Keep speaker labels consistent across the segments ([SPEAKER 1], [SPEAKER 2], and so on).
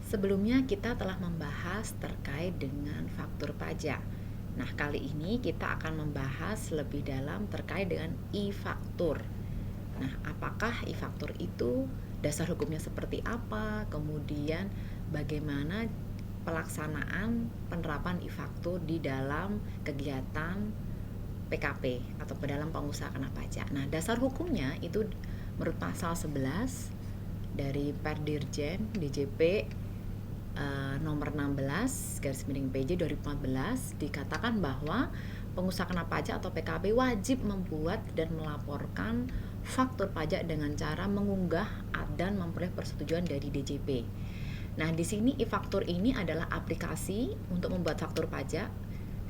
[SPEAKER 1] Sebelumnya kita telah membahas terkait dengan faktur pajak. Nah, kali ini kita akan membahas lebih dalam terkait dengan e-faktur. Nah, apakah e-faktur itu, dasar hukumnya seperti apa, kemudian bagaimana pelaksanaan penerapan e-faktur di dalam kegiatan PKP atau dalam pengusaha kena pajak. Nah, dasar hukumnya itu menurut pasal 11 dari Perdirjen DJP nomor 16 garis miring PJ 2014 dikatakan bahwa pengusaha kena pajak atau PKP wajib membuat dan melaporkan faktur pajak dengan cara mengunggah dan memperoleh persetujuan dari DJP. Nah, di sini e-faktur ini adalah aplikasi untuk membuat faktur pajak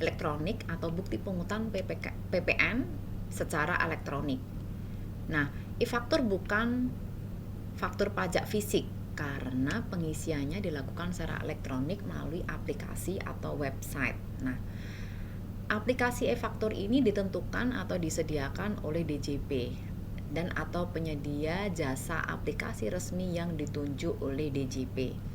[SPEAKER 1] elektronik atau bukti pungutan PPN secara elektronik. Nah, e-faktur bukan faktur pajak fisik karena pengisiannya dilakukan secara elektronik melalui aplikasi atau website. Nah, aplikasi e-faktur ini ditentukan atau disediakan oleh DJP dan atau penyedia jasa aplikasi resmi yang ditunjuk oleh DJP.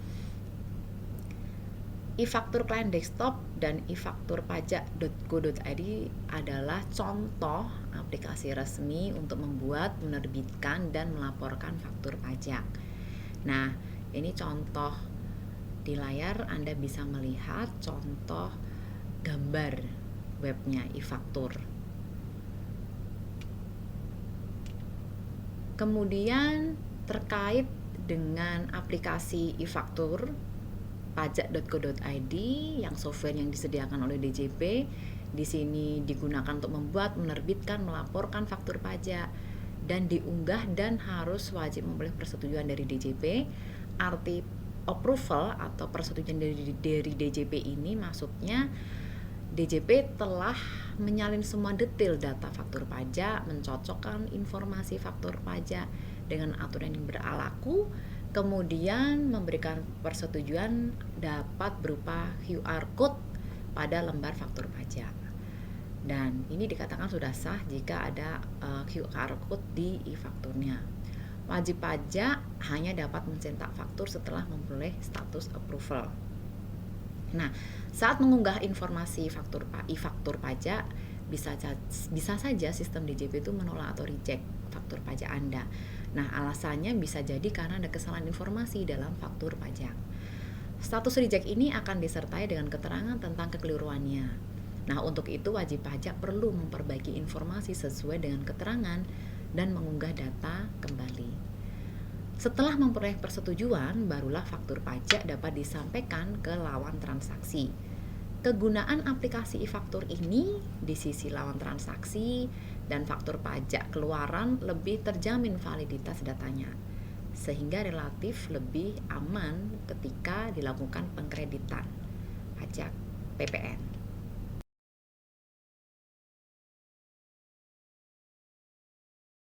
[SPEAKER 1] E-faktur klien desktop dan e-faktur pajak.go.id adalah contoh aplikasi resmi untuk membuat, menerbitkan, dan melaporkan faktur pajak. Nah, ini contoh di layar Anda bisa melihat contoh gambar webnya e-faktur. Kemudian terkait dengan aplikasi e-faktur pajak.go.id yang software yang disediakan oleh DJP, di sini digunakan untuk membuat, menerbitkan, melaporkan faktur pajak dan diunggah dan harus wajib memperoleh persetujuan dari DJP. Arti approval atau persetujuan dari DJP ini maksudnya DJP telah menyalin semua detail data faktur pajak, mencocokkan informasi faktur pajak dengan aturan yang berlaku, kemudian memberikan persetujuan dapat berupa QR code pada lembar faktur pajak. Dan ini dikatakan sudah sah jika ada QR code di e-fakturnya. Wajib pajak hanya dapat mencetak faktur setelah memperoleh status approval. Nah, saat mengunggah informasi e-faktur pajak, bisa saja sistem DJP itu menolak atau reject faktur pajak Anda. Nah, alasannya bisa jadi karena ada kesalahan informasi dalam faktur pajak. Status reject ini akan disertai dengan keterangan tentang kekeliruannya. Nah, untuk itu wajib pajak perlu memperbaiki informasi sesuai dengan keterangan dan mengunggah data kembali. Setelah memperoleh persetujuan, barulah faktur pajak dapat disampaikan ke lawan transaksi. Kegunaan aplikasi e-faktur ini di sisi lawan transaksi dan faktur pajak keluaran lebih terjamin validitas datanya, sehingga relatif lebih aman ketika dilakukan pengkreditan pajak PPN.